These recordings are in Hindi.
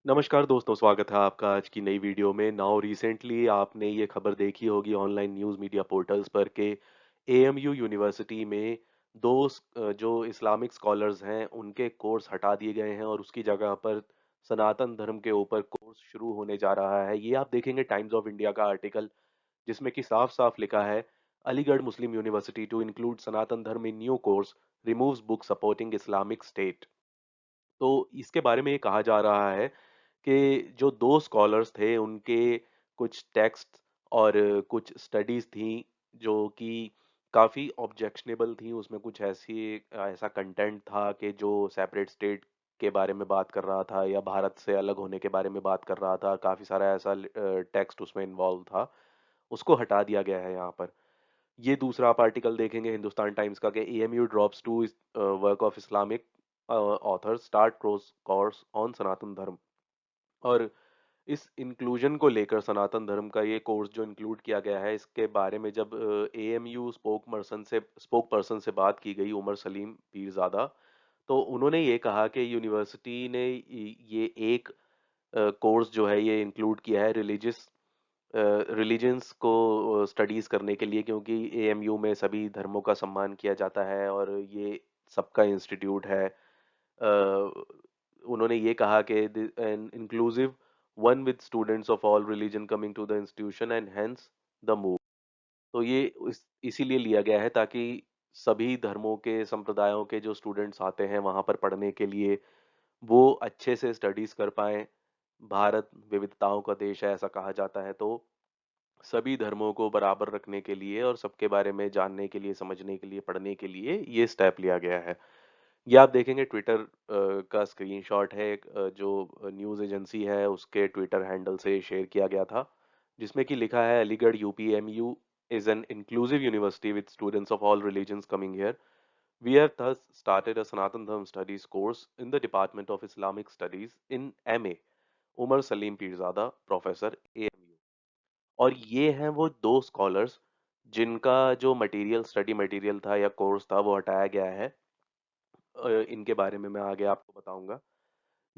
नमस्कार दोस्तों, स्वागत है आपका आज की नई वीडियो में। नाउ रिसेंटली आपने ये खबर देखी होगी ऑनलाइन न्यूज़ मीडिया पोर्टल्स पर कि एएमयू यूनिवर्सिटी में जो इस्लामिक स्कॉलर्स हैं उनके कोर्स हटा दिए गए हैं और उसकी जगह पर सनातन धर्म के ऊपर कोर्स शुरू होने जा रहा है। ये आप देखेंगे टाइम्स ऑफ इंडिया का आर्टिकल, जिसमें कि साफ-साफ लिखा है, Aligarh Muslim University to include Sanatan Dharma in new course removes book supporting Islamic State. तो इसके बारे में ये कहा जा रहा है कि जो 2 स्कॉलर्स थे उनके कुछ टेक्स्ट और कुछ स्टडीज़ थी जो कि काफ़ी ऑब्जेक्शनेबल थी। उसमें कुछ ऐसा कंटेंट था कि जो सेपरेट स्टेट के बारे में बात कर रहा था या भारत से अलग होने के बारे में बात कर रहा था। काफ़ी सारा ऐसा टेक्स्ट उसमें इन्वॉल्व था। उसको हटा दिया गया है यहाँ पर। ये दूसरा आप आर्टिकल देखेंगे हिंदुस्तान टाइम्स का कि AMU drops two work of Islamic authors start course on Sanatan Dharma. और इस इंक्लूजन को लेकर सनातन धर्म का ये कोर्स जो इंक्लूड किया गया है, इसके बारे में जब एएमयू स्पोक पर्सन से बात की गई, उमर सलीम पीरज़ादा, तो उन्होंने ये कहा कि यूनिवर्सिटी ने ये एक कोर्स जो है ये इंक्लूड किया है रिलीजन्स को स्टडीज़ करने के लिए, क्योंकि एएमयू में सभी धर्मों का सम्मान किया जाता है और ये सबका इंस्टीट्यूट है। उन्होंने ये कहा कि an inclusive one with students of all religion coming to the institution and hence the move. तो ये इसीलिए लिया गया है ताकि सभी धर्मों के संप्रदायों के जो स्टूडेंट्स आते हैं वहाँ पर पढ़ने के लिए, वो अच्छे से स्टडीज़ कर पाएँ। भारत विविधताओं का देश है, ऐसा कहा जाता है, तो सभी धर्मों को बराबर रखने के लिए और सबके बारे में जानने के लिए, समझने के लिए, पढ़ने के लिए ये स्टेप लिया गया है। ये आप देखेंगे ट्विटर का स्क्रीनशॉट है, एक जो न्यूज़ एजेंसी है उसके ट्विटर हैंडल से शेयर किया गया था, जिसमें कि लिखा है Aligarh UPMU is an inclusive university with students of all religions coming here. We have thus started a Sanatan Dharm Studies course in the Department of Islamic Studies in MA. Umar Salim Peerzada, professor AMU. और ये हैं वो 2 स्कॉलर्स जिनका जो स्टडी मटेरियल था या कोर्स था वो हटाया गया है। इनके बारे में मैं आगे आपको बताऊँगा।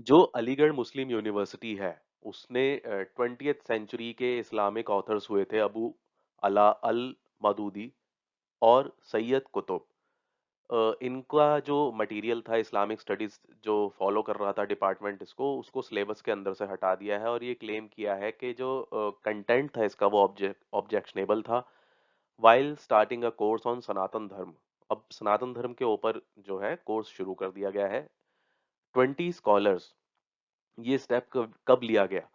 जो अलीगढ़ मुस्लिम यूनिवर्सिटी है, उसने 20th सेंचुरी के इस्लामिक ऑथर्स हुए थे अबू अला अल मदूदी और सैयद कुतुब। इनका जो मटेरियल था इस्लामिक स्टडीज़ जो फॉलो कर रहा था डिपार्टमेंट इसको, उसको सिलेबस के अंदर से हटा दिया है और ये क्लेम किया है कि जो कंटेंट था इसका वो ऑब्जेक्शनेबल था। While starting a course on Sanatan Dharma. अब सनातन धर्म के ऊपर जो है कोर्स शुरू कर दिया गया है। 20 स्कॉलर्स, ये स्टेप कब कब लिया गया?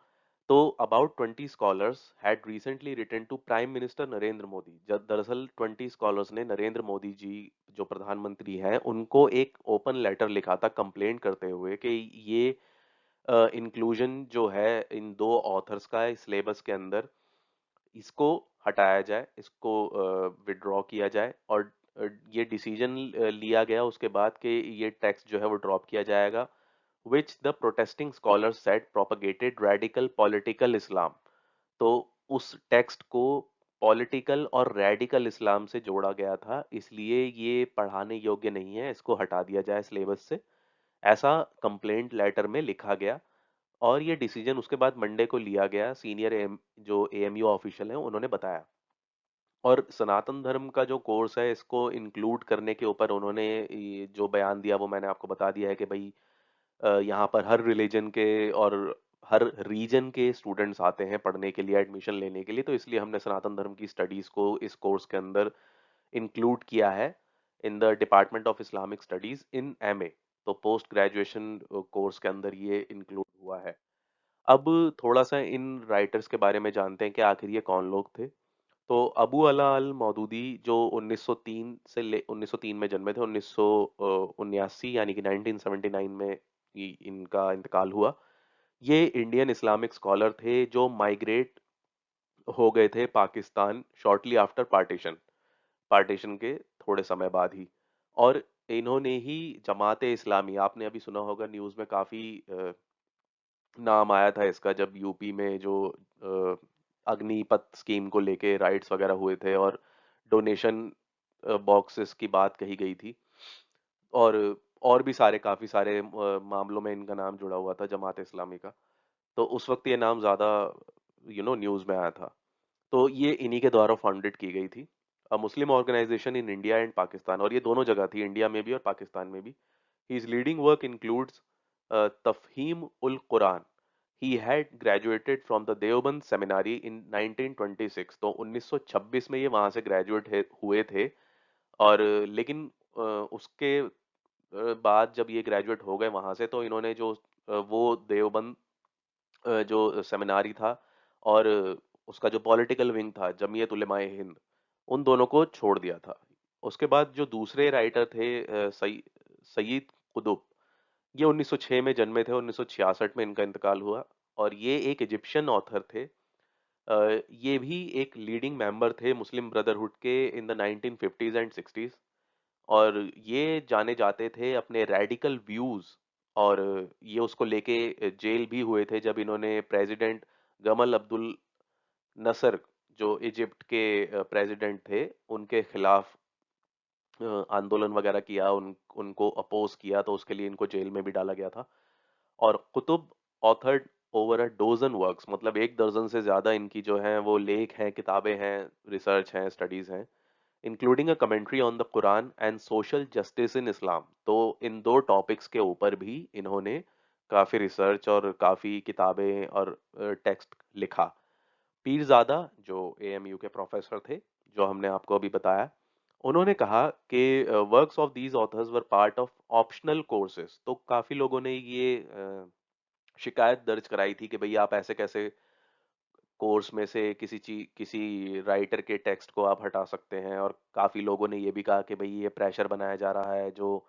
तो about 20 scholars had recently written to prime minister Narendra Modi. जब दरअसल 20 स्कॉलर्स ने नरेंद्र मोदी जी जो प्रधानमंत्री हैं उनको एक ओपन लेटर लिखा था कंप्लेंट करते हुए कि ये इंक्लूजन जो है इन दो ऑथर्स का सिलेबस के अंदर, इसको हटाया जाए, इसको विथड्रॉ किया जाए और ये डिसीजन लिया गया उसके बाद कि ये टेक्स्ट जो है वो ड्रॉप किया जाएगा, which the protesting scholars said propagated radical political Islam। तो उस टेक्स्ट को पॉलिटिकल और रेडिकल इस्लाम से जोड़ा गया था, इसलिए ये पढ़ाने योग्य नहीं है, इसको हटा दिया जाए सिलेबस से। ऐसा कंप्लेंट लेटर में लिखा गया और ये डिसीजन उसके बाद मंडे को लिया गया, सीनियर एम जो एएमयू ऑफिशियल हैं उन्होंने बताया। और सनातन धर्म का जो कोर्स है इसको इंक्लूड करने के ऊपर उन्होंने ये जो बयान दिया वो मैंने आपको बता दिया है कि भई यहाँ पर हर रिलीजन के और हर रीजन के स्टूडेंट्स आते हैं पढ़ने के लिए, एडमिशन लेने के लिए, तो इसलिए हमने सनातन धर्म की स्टडीज़ को इस कोर्स के अंदर इंक्लूड किया है in the department of Islamic studies in MA. तो पोस्ट ग्रेजुएशन कोर्स के अंदर ये इंक्लूड हुआ है। अब थोड़ा-सा इन राइटर्स के बारे में जानते हैं कि आखिर ये कौन लोग थे। तो अबू अला अल मौदूदी जो 1903 से ले 1903 में जन्मे थे, 1979 यानी कि 1979 में इनका इंतकाल हुआ। ये इंडियन इस्लामिक स्कॉलर थे जो माइग्रेट हो गए थे Pakistan shortly after partition. Partition के थोड़े समय बाद ही। और इन्होंने ही जमात इस्लामी, आपने अभी सुना होगा न्यूज़ में काफ़ी नाम आया था इसका, जब यूपी में जो अ, अग्निपथ स्कीम को लेके राइट्स वगैरह हुए थे और डोनेशन बॉक्सेस की बात कही गई थी। और और भी सारे काफ़ी सारे मामलों में इनका नाम जुड़ा हुआ था जमात इस्लामी का। तो उस वक़्त ये नाम ज़्यादा न्यूज़ में आया था। तो ये इन्हीं के द्वारा फाउंडेड की गई थी। Muslim organization in India and Pakistan, और ये दोनों जगह थी, इंडिया में भी और पाकिस्तान में भी। His leading work includes Tafhim ul Quran. He had graduated from the Deoband Seminary in 1926. तो 1926 में ये वहाँ से ग्रेजुएट हुए थे। और लेकिन उसके बाद जब ये ग्रेजुएट हो गए वहाँ से, तो इन्होंने जो वो देवबंद जो सेमिनारी था और उसका जो पॉलिटिकल विंग था जमीयत उलेमाए हिंद, उन दोनों को छोड़ दिया था। उसके बाद जो दूसरे राइटर थे सईद कुतुब, ये 1906 में जन्मे थे, 1966 में इनका इंतकाल हुआ। और ये एक इजिप्शियन ऑथर थे। ये भी एक लीडिंग मेंबर थे मुस्लिम ब्रदरहुड के in the 1950s and 60s। और ये जाने जाते थे अपने रेडिकल व्यूज, और ये उसको लेके जेल भी हुए थे जब इन्होंने प्रेसिडेंट गमल अब्दुल नसर, जो इजिप्ट के प्रेसिडेंट थे, उनके खिलाफ आंदोलन वगैरह किया, उनको अपोज किया, तो उसके लिए इनको जेल में भी डाला गया था। और Qutub authored over a dozen works, मतलब एक दर्जन से ज्यादा इनकी जो हैं वो लेख हैं, किताबें हैं, रिसर्च हैं, स्टडीज हैं, including a commentary on the Quran and social justice in Islam. तो इन दो टॉपिक्स के ऊपर भी इन्होंने काफी रिसर्च और काफी किताबें और टेक्स्ट लिखा। पीरज़ादा, जो एएमयू के प्रोफेसर थे, जो हमने आपको अभी बताया, उन्होंने कहा कि works of these authors were part of optional courses. तो काफी लोगों ने ये शिकायत दर्ज कराई थी कि भई आप ऐसे कैसे कोर्स में से किसी राइटर के टेक्स्ट को आप हटा सकते हैं। और काफी लोगों ने ये भी कहा कि भई ये प्रेशर बनाया जा रहा है, जो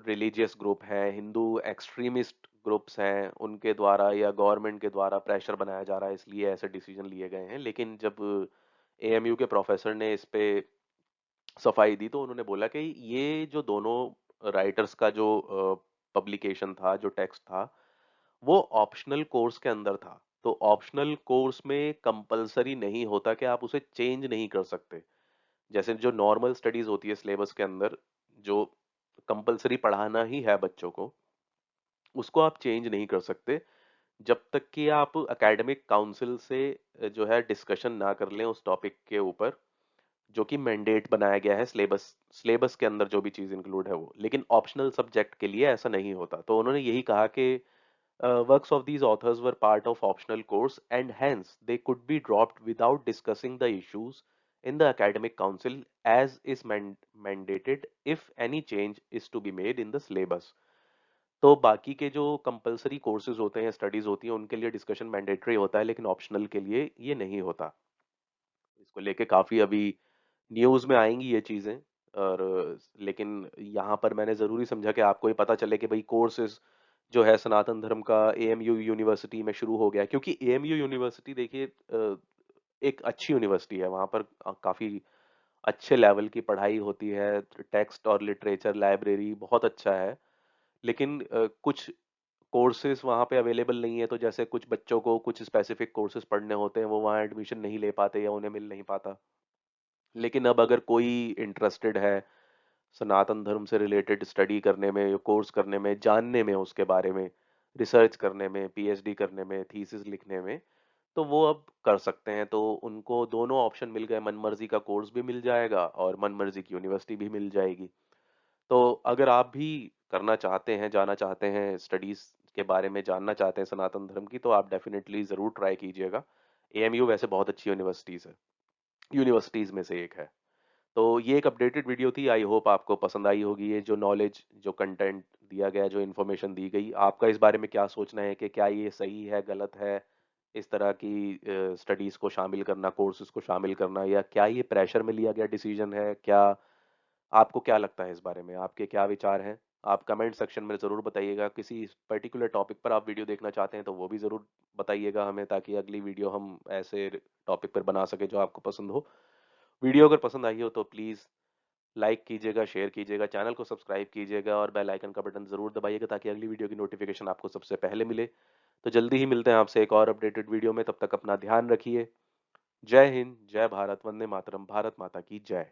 रिलीजियस ग्रुप हैं, हिंदू एक्सट्रीमिस्ट ग्रुप्स हैं, उनके द्वारा या गवर्नमेंट के द्वारा प्रेशर बनाया जा रहा है, इसलिए ऐसे डिसीजन लिए गए हैं। लेकिन जब एएमयू के प्रोफेसर ने इस पे सफाई दी, तो उन्होंने बोला कि ये जो दोनों राइटर्स का जो पब्लिकेशन था, जो टेक्स्ट था, वो ऑप्शनल कोर्स के अंदर था। तो ऑप्शनल कोर्स में कंपलसरी नहीं होता कि आप उसे चेंज नहीं कर सकते। जैसे जो नॉर्मल स्टडीज होती है सिलेबस के अंदर, जो कंपलसरी पढ़ाना ही है बच्चों को, उसको आप चेंज नहीं कर सकते जब तक कि आप एकेडमिक काउंसिल से जो है डिस्कशन ना कर लें उस टॉपिक के ऊपर, जो कि मैंडेट बनाया गया है सिलेबस सिलेबस के अंदर जो भी चीज़ इंक्लूड है वो। लेकिन ऑप्शनल सब्जेक्ट के लिए ऐसा नहीं होता। तो उन्होंने यही कहा कि works of these authors were part of optional course and hence they could be dropped without discussing the issues in the academic council as is mandated if any change is to be made in the syllabus। तो बाकी के जो कंपलसरी कोर्सेज होते हैं, स्टडीज होती हैं, उनके लिए डिस्कशन मैंडेटरी होता है, लेकिन ऑप्शनल के लिए ये नहीं होता। इसको लेके काफ़ी अभी न्यूज़ में आएंगी ये चीज़ें। और लेकिन यहाँ पर मैंने ज़रूरी समझा कि आपको ये पता चले कि भाई कोर्सेज जो है सनातन धर्म का एएमयू यूनिवर्सिटी में शुरू हो गया है। क्योंकि एएमयू यूनिवर्सिटी देखिए एक अच्छी यूनिवर्सिटी है, वहाँ पर काफ़ी अच्छे लेवल की पढ़ाई होती है, टेक्स्ट और लिटरेचर लाइब्रेरी बहुत अच्छा है। लेकिन कुछ कोर्सेज वहाँ पे अवेलेबल नहीं है, तो जैसे कुछ बच्चों को कुछ स्पेसिफिक कोर्सेज पढ़ने होते हैं, वो वहाँ एडमिशन नहीं ले पाते या उन्हें मिल नहीं पाता। लेकिन अब अगर कोई इंटरेस्टेड है सनातन धर्म से रिलेटेड स्टडी करने में, कोर्स करने में, जानने में, उसके बारे में रिसर्च करने में, पीएचडी करने में, थीसिस लिखने में, तो वो अब कर सकते हैं। तो उनको दोनों ऑप्शन मिल गए, मनमर्जी का कोर्स भी मिल जाएगा और मनमर्जी की यूनिवर्सिटी भी मिल जाएगी। तो अगर आप भी करना चाहते हैं, जाना चाहते हैं, स्टडीज के बारे में जानना चाहते हैं सनातन धर्म की, तो आप डेफिनेटली ज़रूर ट्राई कीजिएगा। एएमयू वैसे बहुत अच्छी यूनिवर्सिटीज़ में से एक है। तो ये एक अपडेटेड वीडियो थी। आई होप आपको पसंद आई होगी। ये जो नॉलेज, जो कंटेंट दिया गया, जो इन्फॉर्मेशन दी गई, आपका इस बारे में क्या सोचना है कि क्या ये सही है, गलत है, इस तरह की स्टडीज़ को शामिल करना, कोर्सेज को शामिल करना, या क्या ये प्रेशर में लिया गया डिसीजन है? क्या आपको क्या लगता है इस बारे में? आपके क्या विचार हैं? आप कमेंट सेक्शन में ज़रूर बताइएगा। किसी पर्टिकुलर टॉपिक पर आप वीडियो देखना चाहते हैं तो वो भी ज़रूर बताइएगा हमें, ताकि अगली वीडियो हम ऐसे टॉपिक पर बना सके जो आपको पसंद हो। वीडियो अगर पसंद आई हो तो प्लीज़ लाइक कीजिएगा, शेयर कीजिएगा, चैनल को सब्सक्राइब कीजिएगा और बेल आइकन का बटन ज़रूर दबाइएगा, ताकि अगली वीडियो की नोटिफिकेशन आपको सबसे पहले मिले। तो जल्दी ही मिलते हैं आपसे एक और अपडेटेड वीडियो में। तब तक अपना ध्यान रखिए। जय हिंद, जय भारत, वंदे मातरम, भारत माता की जय।